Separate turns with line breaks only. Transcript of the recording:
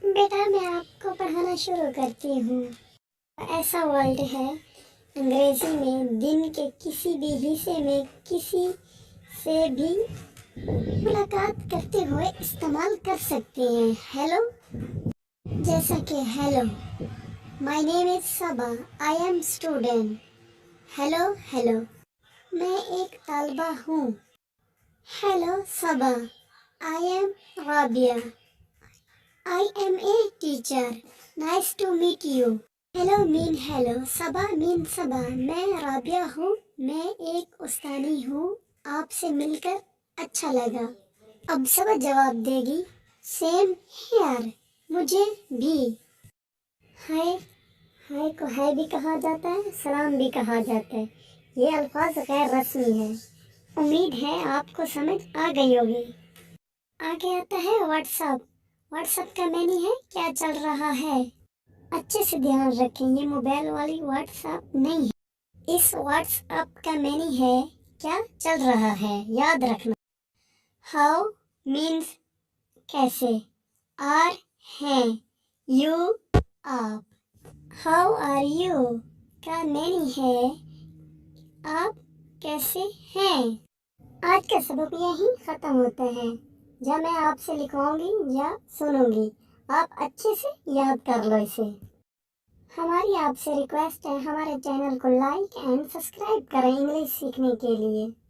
بیٹا میں آپ کو پڑھانا شروع کرتی ہوں۔ ایسا ورڈ ہے انگریزی میں دن کے کسی بھی حصے میں کسی سے بھی ملاقات کرتے ہوئے استعمال کر سکتے ہیں۔ ہیلو جیسا کہ hello, my name is Saba, I am student. Hello hello, میں ایک طالبہ ہوں۔ Hello Saba, I am Rabia, I am a teacher. Nice to meet you. Hello mean hello. Saba mean صبا. میں رابعہ ہوں. میں ایک استانی ہوں. آپ سے مل کر اچھا لگا. اب صبا جواب دے گی. Same here. مجھے بھی. ہائے کو ہائے بھی کہا جاتا ہے، سلام بھی کہا جاتا ہے۔ یہ الفاظ غیر رسمی ہے۔ امید ہے آپ کو سمجھ آ گئی ہوگی۔ آگے آتا ہے واٹس ایپ۔ واٹس ایپ کا معنی ہے کیا چل رہا ہے۔ اچھے سے دھیان رکھیں، یہ موبائل والی واٹس ایپ نہیں ہے۔ اس واٹس ایپ کا معنی ہے کیا چل رہا ہے، یاد رکھنا۔ ہاؤ مینس کیسے، آر ہیں، یو آپ۔ ہاؤ آر یو کا معنی ہے آپ کیسے ہیں۔ آج کا سبق یہیں ختم ہوتا ہے۔ یا میں آپ سے لکھواؤں گی یا سنوں گی، آپ اچھے سے یاد کر لو اسے۔ ہماری آپ سے ریکویسٹ ہے ہمارے چینل کو لائک اینڈ سبسکرائب کریں انگلش سیکھنے کے لیے۔